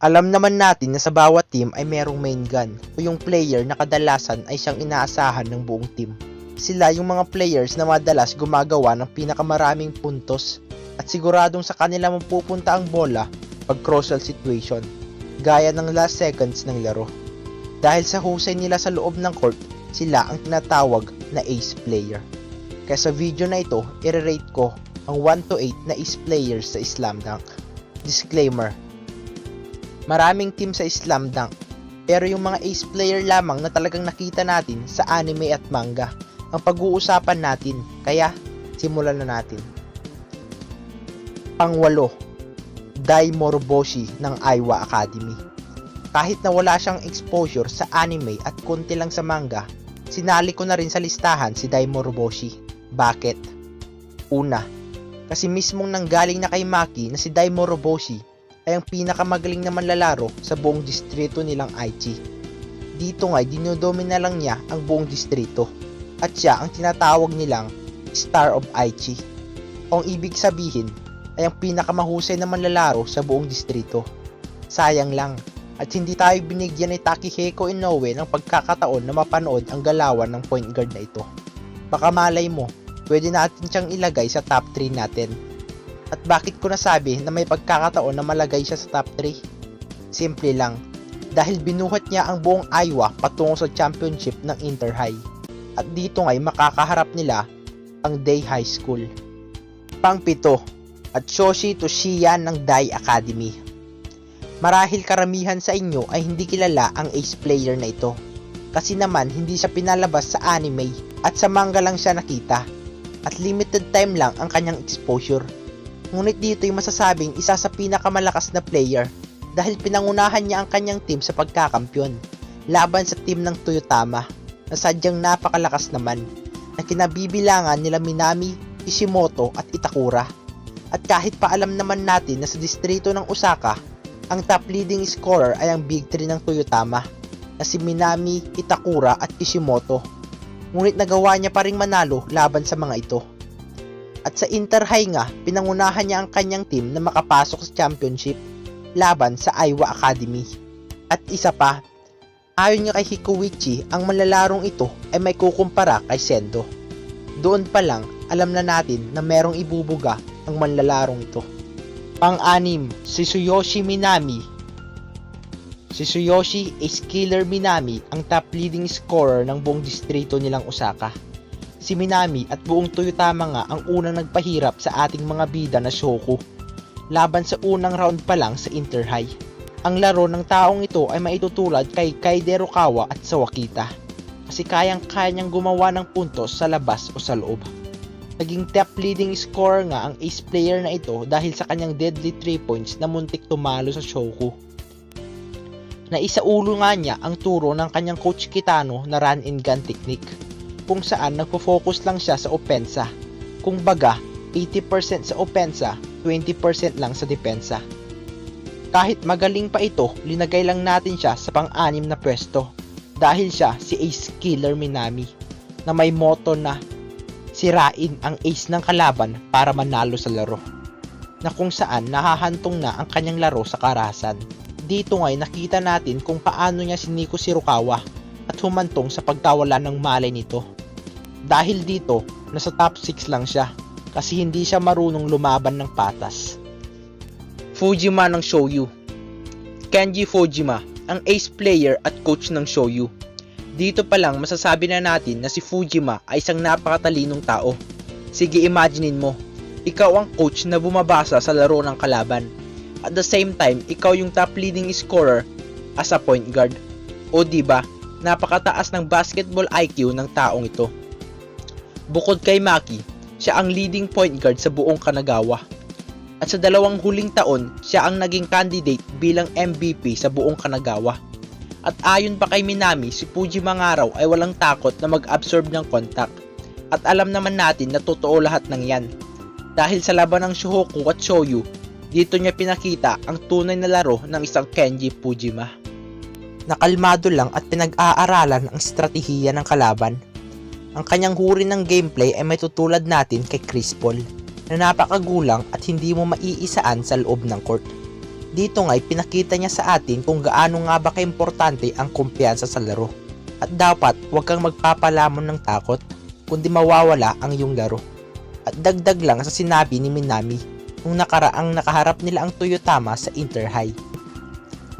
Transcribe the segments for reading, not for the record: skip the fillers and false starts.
Alam naman natin na sa bawat team ay merong main gun o yung player na kadalasan ay siyang inaasahan ng buong team. Sila yung mga players na madalas gumagawa ng pinakamaraming puntos at siguradong sa kanila mapupunta ang bola pag crucial situation, gaya ng last seconds ng laro. Dahil sa husay nila sa loob ng court, sila ang tinatawag na ace player. Kaya sa video na ito, i-rate ko ang 1 to 8 na ace players sa Slam Dunk. Disclaimer: maraming team sa Slam Dunk, pero yung mga ace player lamang na talagang nakita natin sa anime at manga ang pag-uusapan natin, kaya simulan na natin. Pang-8, Dai Moroboshi ng Aiwa Academy. Kahit na wala siyang exposure sa anime at konti lang sa manga, sinali ko na rin sa listahan si Dai Moroboshi. Bakit? Una, kasi mismong nanggaling na kay Maki na si Dai Moroboshi ay ang pinakamagaling na manlalaro sa buong distrito nilang Aichi. Dito nga'y dinodomina lang niya ang buong distrito at siya ang tinatawag nilang Star of Aichi. O ang ibig sabihin ay ang pinakamahusay na manlalaro sa buong distrito. Sayang lang at hindi tayo binigyan ni Takehiko Inoue ng pagkakataon na mapanood ang galawan ng point guard na ito. Baka malay mo, pwede natin siyang ilagay sa top 3 natin. At bakit ko nasabi na may pagkakataon na malagay siya sa top 3? Simple lang, dahil binuhat niya ang buong Aiwa patungo sa championship ng Inter High. At dito nga'y makakaharap nila ang Dai High School. Pang-7, Atsushi Toshiya ng Dai Academy. Marahil karamihan sa inyo ay hindi kilala ang ace player na ito. Kasi naman hindi siya pinalabas sa anime at sa manga lang siya nakita. At limited time lang ang kanyang exposure. Ngunit dito ay masasabing isa sa pinakamalakas na player dahil pinangunahan niya ang kanyang team sa pagkakampyon laban sa team ng Toyotama na sadyang napakalakas naman na kinabibilangan nila Minami, Kishimoto at Itakura. At kahit pa alam naman natin na sa distrito ng Osaka, ang top leading scorer ay ang Big 3 ng Toyotama na si Minami, Itakura at Kishimoto. Ngunit nagawa niya pa ring manalo laban sa mga ito. At sa Inter High nga, pinangunahan niya ang kanyang team na makapasok sa championship laban sa Aiwa Academy. At isa pa, ayon nga kay Hikuichi, ang manlalarong ito ay may kukumpara kay Sendo. Doon pa lang, alam na natin na merong ibubuga ang manlalarong ito. Pang-6, si Tsuyoshi Minami. Si Tsuyoshi is Killer Minami, ang top leading scorer ng buong distrito nilang Osaka. Si Minami at buong Toyotama nga ang unang nagpahirap sa ating mga bida na Shoku laban sa unang round pa lang sa Inter High. Ang laro ng taong ito ay maitutulad kay Kaide Rukawa at Sawakita kasi kayang-kaya niyang gumawa ng puntos sa labas o sa loob. Naging top leading scorer nga ang ace player na ito dahil sa kanyang deadly 3 points na muntik tumalo sa Shoku. Naisaulo nga niya ang turo ng kanyang coach Kitano na run and gun technique kung saan nagpo-focus lang siya sa opensa. Kung baga, 80% sa opensa, 20% lang sa depensa. Kahit magaling pa ito, linagay lang natin siya sa pang-6 na pwesto dahil siya si Ace Killer Minami na may motto na sirain ang ace ng kalaban para manalo sa laro, na kung saan nahahantong na ang kanyang laro sa karahasan. Dito nga'y nakita natin kung paano niya siniko si Rukawa at humantong sa pagkawala ng malay nito. Dahil dito, nasa top 6 lang siya kasi hindi siya marunong lumaban ng patas. Fujima ng Shoyu. Kenji Fujima, ang ace player at coach ng Shoyu. Dito pa lang masasabi na natin na si Fujima ay isang napakatalinong tao. Sige, imaginein mo, ikaw ang coach na bumabasa sa laro ng kalaban. At the same time, ikaw yung top leading scorer as a point guard. O diba, napakataas ng basketball IQ ng taong ito. Bukod kay Maki, siya ang leading point guard sa buong Kanagawa. At sa 2 huling taon, siya ang naging candidate bilang MVP sa buong Kanagawa. At ayon pa kay Minami, si Fujima nga raw ay walang takot na mag-absorb ng contact. At alam naman natin na totoo lahat ng yan. Dahil sa laban ng Shohoku at Shoyu, dito niya pinakita ang tunay na laro ng isang Kenji Fujima. Nakalmado lang at pinag-aaralan ang estratehiya ng kalaban. Ang kanyang huri ng gameplay ay may tutulad natin kay Chris Paul na napakagulang at hindi mo maiisaan sa loob ng court. Dito nga'y pinakita niya sa atin kung gaano nga ba kaimportante ang kumpiyansa sa laro. At dapat huwag kang magpapalamon ng takot, kundi mawawala ang iyong laro. At dagdag lang sa sinabi ni Minami nung nakaraang nakaharap nila ang Toyotama sa Inter-High,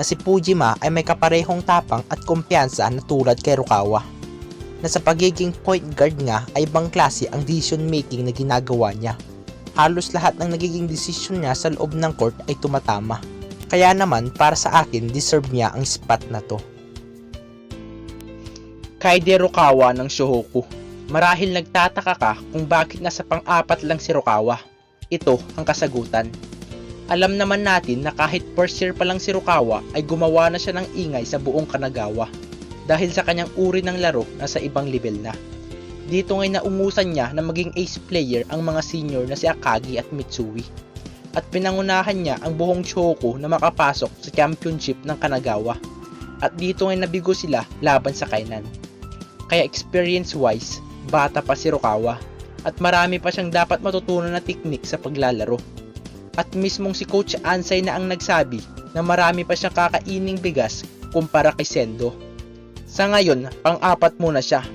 na si Fujima ay may kaparehong tapang at kumpiyansa na tulad kay Rukawa, na sa pagiging point guard nga ay ibang klase ang decision making na ginagawa niya. Halos lahat ng nagiging desisyon niya sa loob ng court ay tumatama. Kaya naman para sa akin deserve niya ang spot na to. Kaide Rukawa ng Shohoku. Marahil nagtataka ka kung bakit nasa pang-apat lang si Rukawa. Ito ang kasagutan. Alam naman natin na kahit first year pa lang si Rukawa ay gumawa na siya ng ingay sa buong Kanagawa dahil sa kanyang uri ng laro na sa ibang level na. Dito ngay naungusan niya na maging ace player ang mga senior na si Akagi at Mitsui. At pinangunahan niya ang buong Shohoku na makapasok sa championship ng Kanagawa. At dito ngay nabigo sila laban sa Kainan. Kaya experience wise, bata pa si Rukawa at marami pa siyang dapat matutunan na teknik sa paglalaro. At mismong si Coach Ansay na ang nagsabi na marami pa siyang kakaining bigas kumpara kay Sendo. Sa ngayon, pang-apat muna siya.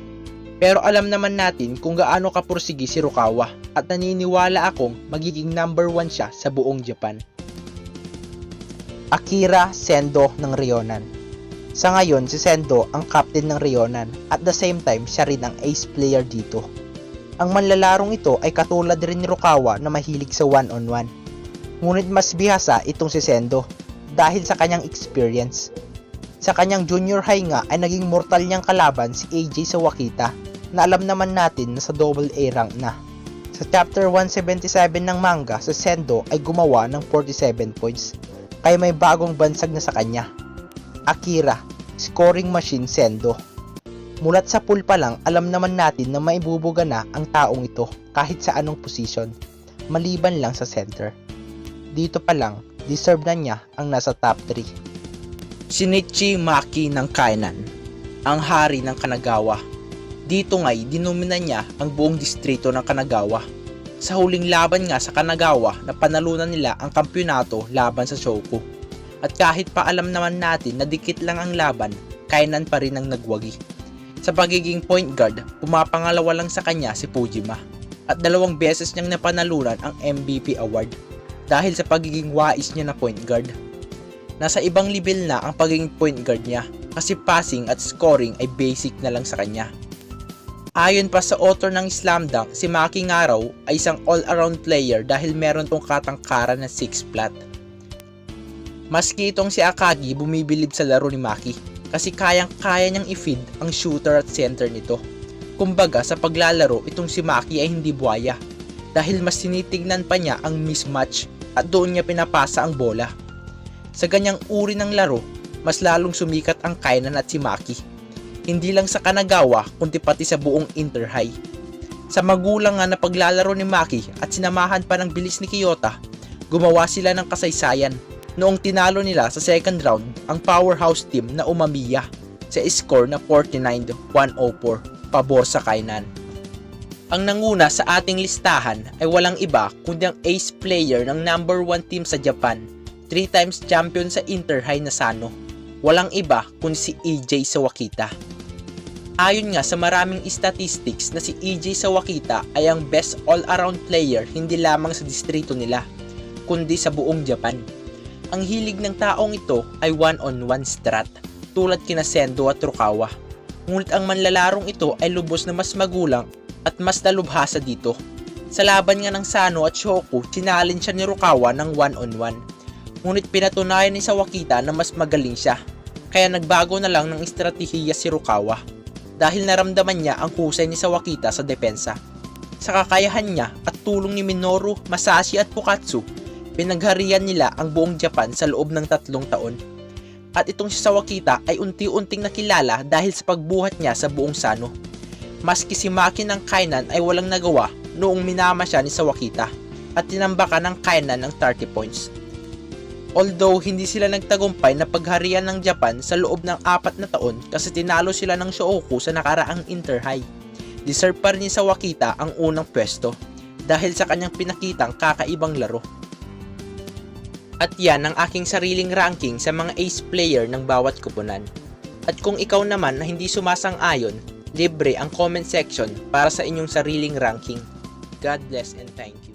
Pero alam naman natin kung gaano kapursigi si Rukawa at naniniwala akong magiging number 1 siya sa buong Japan. Akira Sendo ng Ryonan. Sa ngayon, si Sendo ang captain ng Ryonan at the same time siya rin ang ace player dito. Ang manlalarong ito ay katulad rin ni Rukawa na mahilig sa one-on-one. Ngunit mas bihasa itong si Sendo dahil sa kanyang experience. Sa kanyang junior high nga ay naging mortal niyang kalaban si AJ Sawakita na alam naman natin na sa double A rank na. Sa chapter 177 ng manga, si Sendo ay gumawa ng 47 points kaya may bagong bansag na sa kanya. Akira, scoring machine Sendo. Mulat sa pool pa lang alam naman natin na maibubuga na ang taong ito kahit sa anong posisyon, maliban lang sa center. Dito pa lang, deserve na niya ang nasa top 3. Shinichi Maki ng Kainan, ang hari ng Kanagawa. Dito nga'y dinumina niya ang buong distrito ng Kanagawa. Sa huling laban nga sa Kanagawa na panalunan nila ang kampyonato laban sa Shohoku. At kahit pa alam naman natin na dikit lang ang laban, Kainan pa rin ang nagwagi. Sa pagiging point guard, pumapangalawa lang sa kanya si Fujima. At 2 beses niyang napanalunan ang MVP award dahil sa pagiging wais niya na point guard. Nasa ibang level na ang pagiging point guard niya kasi passing at scoring ay basic na lang sa kanya. Ayon pa sa author ng Slam Dunk, si Maki nga raw ay isang all-around player dahil meron tong katangkaran na 6 flat. Maski itong si Akagi bumibilib sa laro ni Maki kasi kayang-kaya niyang i-feed ang shooter at center nito. Kumbaga sa paglalaro itong si Maki ay hindi buwaya dahil mas tinitignan pa niya ang mismatch at doon niya pinapasa ang bola. Sa ganyang uri ng laro, mas lalong sumikat ang Kainan at si Maki. Hindi lang sa Kanagawa kundi pati sa buong Inter-High. Sa magulang nga na paglalaro ni Maki at sinamahan pa ng bilis ni Kiyota, gumawa sila ng kasaysayan noong tinalo nila sa second round ang powerhouse team na Umamiya sa score na 49-104 pabor sa Kainan. Ang nanguna sa ating listahan ay walang iba kundi ang ace player ng number 1 team sa Japan, 3 times champion sa Inter-High na Sano. Walang iba kundi si AJ Sawakita. Ayon nga sa maraming statistics na si AJ Sawakita ay ang best all-around player hindi lamang sa distrito nila, kundi sa buong Japan. Ang hilig ng taong ito ay one-on-one strat, tulad kina Sendo at Rukawa. Ngunit ang manlalarong ito ay lubos na mas magulang at mas nalubhasa dito. Sa laban nga ng Sano at Shohoku, sinalin siya ni Rukawa ng one-on-one. Ngunit pinatunayan ni Sawakita na mas magaling siya, kaya nagbago na lang ng estratehiya si Rukawa dahil naramdaman niya ang husay ni Sawakita sa depensa. Sa kakayahan niya at tulong ni Minoru, Masashi at Fukatsu, pinagharian nila ang buong Japan sa loob ng 3 taon. At itong si Sawakita ay unti-unting nakilala dahil sa pagbuhat niya sa buong Sano. Maski si Maki ng Kainan ay walang nagawa noong minama siya ni Sawakita at tinambakan ng Kainan ng 30 points. Although hindi sila nagtagumpay na pagharian ng Japan sa loob ng 4 na taon kasi tinalo sila ng Shohoku sa nakaraang Inter-High, deserve pa rin ni Sawakita ang unang pwesto dahil sa kanyang pinakitang kakaibang laro. At yan ang aking sariling ranking sa mga ace player ng bawat kupunan. At kung ikaw naman na hindi sumasang-ayon, libre ang comment section para sa inyong sariling ranking. God bless and thank you.